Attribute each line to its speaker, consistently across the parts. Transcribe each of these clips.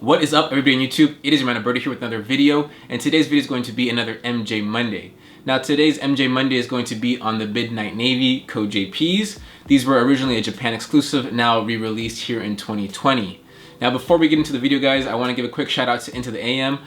Speaker 1: What is up, everybody on YouTube? It is YoManAlberto here with another video, and today's video is going to be another MJ Monday. Now today's MJ Monday is going to be on the Midnight Navy Co.JPs. These were originally a Japan exclusive, now re-released here in 2020. Now before we get into the video, guys, I want to give a quick shout out to Into the AM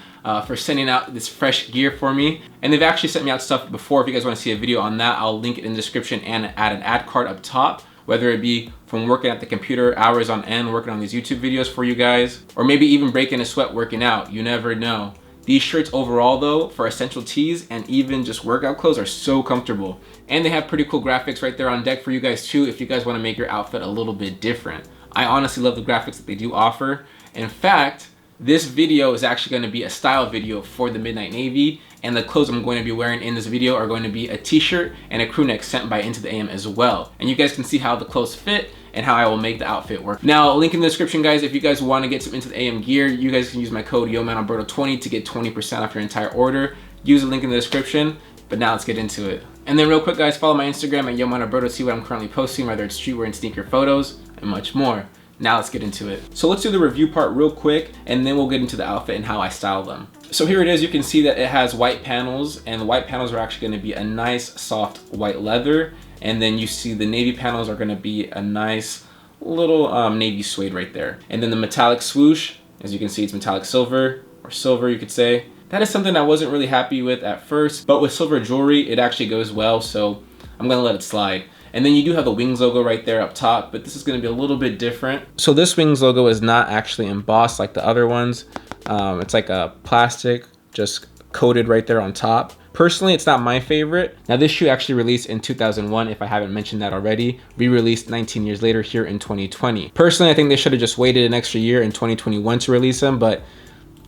Speaker 1: for sending out this fresh gear for me. And they've actually sent me out stuff before. If you guys want to see a video on that, I'll link it in the description and add an ad card up top. Whether it be from working at the computer hours on end, working on these YouTube videos for you guys, or maybe even breaking a sweat working out, you never know. These shirts overall though, for essential tees and even just workout clothes, are so comfortable. And they have pretty cool graphics right there on deck for you guys too, if you guys want to make your outfit a little bit different. I honestly love the graphics that they do offer. In fact, this video is actually going to be a style video for the Midnight Navy, and the clothes I'm going to be wearing in this video are going to be a t-shirt and a crew neck sent by Into the AM as well. And you guys can see how the clothes fit and how I will make the outfit work. Now, link in the description, guys. If you guys want to get some Into the AM gear, you guys can use my code YoManAlberto20 to get 20% off your entire order. Use the link in the description. But now let's get into it. And then real quick, guys, follow my Instagram at YoManAlberto to see what I'm currently posting, whether it's streetwear and sneaker photos and much more. Now let's get into it. So let's do the review part real quick, and then we'll get into the outfit and how I style them. So here it is. You can see that it has white panels, and the white panels are actually going to be a nice soft white leather. And then you see the navy panels are going to be a nice little navy suede right there. And then the metallic swoosh, as you can see, it's metallic silver, or silver you could say. That is something I wasn't really happy with at first, but with silver jewelry, it actually goes well, so I'm going to let it slide. And then you do have the Wings logo right there up top, but this is going to be a little bit different. So this Wings logo is not actually embossed like the other ones. It's like a plastic just coated right there on top. Personally, it's not my favorite. Now this shoe actually released in 2001, if I haven't mentioned that already. Re-released 19 years later here in 2020. Personally, I think they should have just waited an extra year in 2021 to release them, but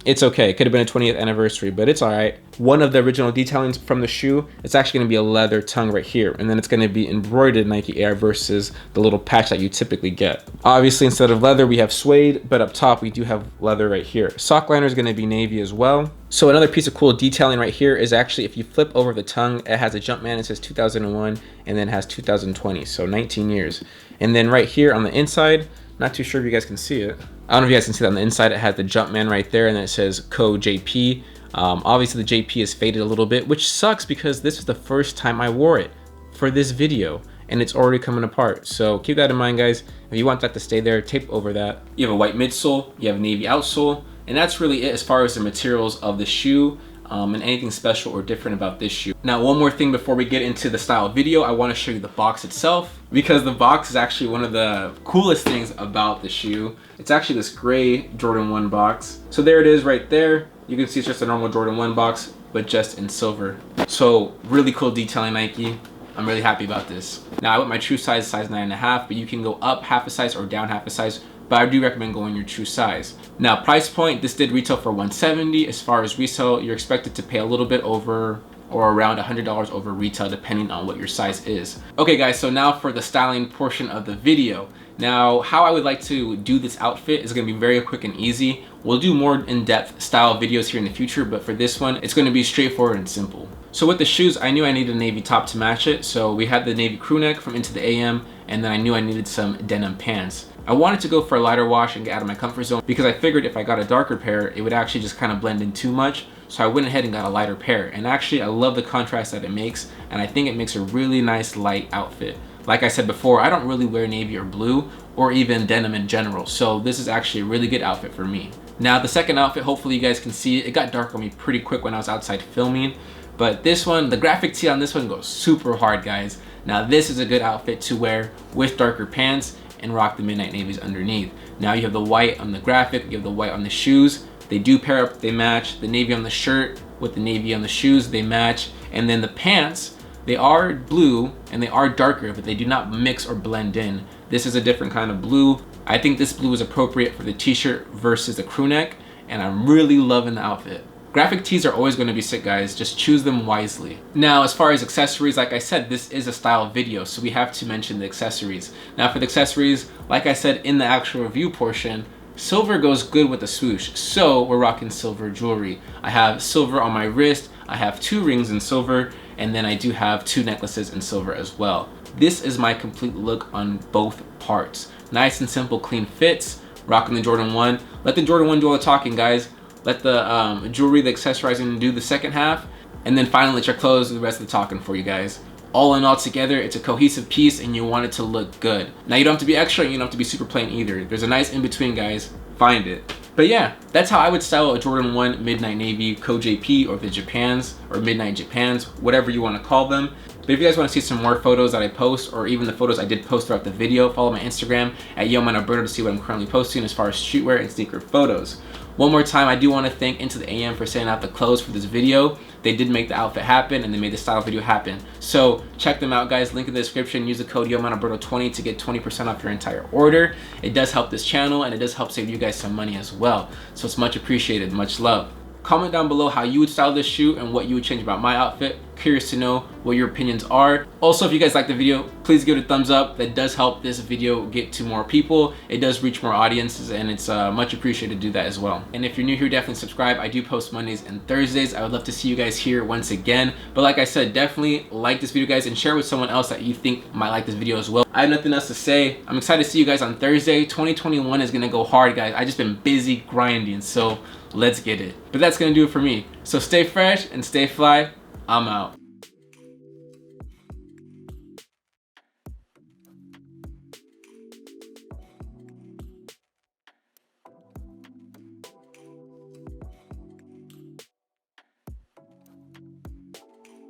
Speaker 1: it's okay. It could have been a 20th anniversary, but it's all right. One of the original detailings from the shoe, it's actually going to be a leather tongue right here, and then it's going to be embroidered Nike Air versus the little patch that you typically get. Obviously, instead of leather, we have suede, but up top we do have leather right here. Sock liner is going to be navy as well. So another piece of cool detailing right here is actually, if you flip over the tongue, it has a Jumpman. It says 2001 and then has 2020, so 19 years. And then right here on the inside, not too sure if you guys can see it. I don't know if you guys can see that on the inside. It has the Jumpman right there, and then it says Co.JP. Obviously the JP is faded a little bit, which sucks because this is the first time I wore it for this video, and it's already coming apart. So keep that in mind, guys. If you want that to stay there, tape over that. You have a white midsole, you have a navy outsole, and that's really it as far as the materials of the shoe. And anything special or different about this shoe. Now, one more thing before we get into the style video, I want to show you the box itself, because the box is actually one of the coolest things about the shoe. It's actually this gray Jordan 1 box. So there it is right there. You can see it's just a normal Jordan 1 box, but just in silver. So really cool detailing, Nike. I'm really happy about this. Now I went my true size 9.5, but you can go up half a size or down half a size, but I do recommend going your true size. Now price point, this did retail for $170. As far as resale, you're expected to pay a little bit over or around $100 over retail, depending on what your size is. Okay guys, so now for the styling portion of the video. Now, how I would like to do this outfit is going to be very quick and easy. We'll do more in-depth style videos here in the future, but for this one, it's going to be straightforward and simple. So with the shoes, I knew I needed a navy top to match it. So we had the navy crew neck from Into the AM, and then I knew I needed some denim pants. I wanted to go for a lighter wash and get out of my comfort zone because I figured if I got a darker pair, it would actually just kind of blend in too much. So I went ahead and got a lighter pair. And actually, I love the contrast that it makes, and I think it makes a really nice light outfit. Like I said before, I don't really wear navy or blue or even denim in general, so this is actually a really good outfit for me. Now the second outfit, hopefully you guys can see it. It got dark on me pretty quick when I was outside filming, but this one, the graphic tee on this one goes super hard, guys. Now this is a good outfit to wear with darker pants and rock the Midnight Navies underneath. Now you have the white on the graphic, you have the white on the shoes. They do pair up, they match. The navy on the shirt with the navy on the shoes, they match. And then the pants, they are blue and they are darker, but they do not mix or blend in. This is a different kind of blue. I think this blue is appropriate for the t-shirt versus the crew neck, and I'm really loving the outfit. Graphic tees are always going to be sick, guys. Just choose them wisely. Now, as far as accessories, like I said, this is a style video, so we have to mention the accessories. Now for the accessories, like I said in the actual review portion, silver goes good with the swoosh, so we're rocking silver jewelry. I have silver on my wrist, I have 2 rings in silver, and then I do have 2 necklaces in silver as well. This is my complete look on both parts. Nice and simple, clean fits, rocking the Jordan 1. Let the Jordan 1 do all the talking, guys. Let the jewelry, the accessorizing do the second half. And then finally let your clothes do the rest of the talking for you guys. All in all together, it's a cohesive piece and you want it to look good. Now you don't have to be extra and you don't have to be super plain either. There's a nice in-between, guys. Find it. But yeah, that's how I would style a Jordan 1 Midnight Navy Co.JP, or the Japans, or Midnight Japans, whatever you want to call them. But if you guys want to see some more photos that I post, or even the photos I did post throughout the video, follow my Instagram at YoManAlberto to see what I'm currently posting as far as streetwear and sneaker photos. One more time, I do want to thank Into the AM for sending out the clothes for this video. They did make the outfit happen and they made the style video happen. So check them out, guys. Link in the description. Use the code YoManAlberto20 to get 20% off your entire order. It does help this channel and it does help save you guys some money as well. So it's much appreciated. Much love. Comment down below how you would style this shoe and what you would change about my outfit. Curious to know what your opinions are. Also, if you guys like the video, please give it a thumbs up. That does help this video get to more people. It does reach more audiences and it's much appreciated to do that as well. And if you're new here, definitely subscribe. I do post Mondays and Thursdays. I would love to see you guys here once again. But like I said, definitely like this video, guys, and share with someone else that you think might like this video as well. I have nothing else to say. I'm excited to see you guys on Thursday. 2021 is gonna go hard, guys. I just been busy grinding, so let's get it. But that's gonna do it for me. So stay fresh and stay fly. I'm out.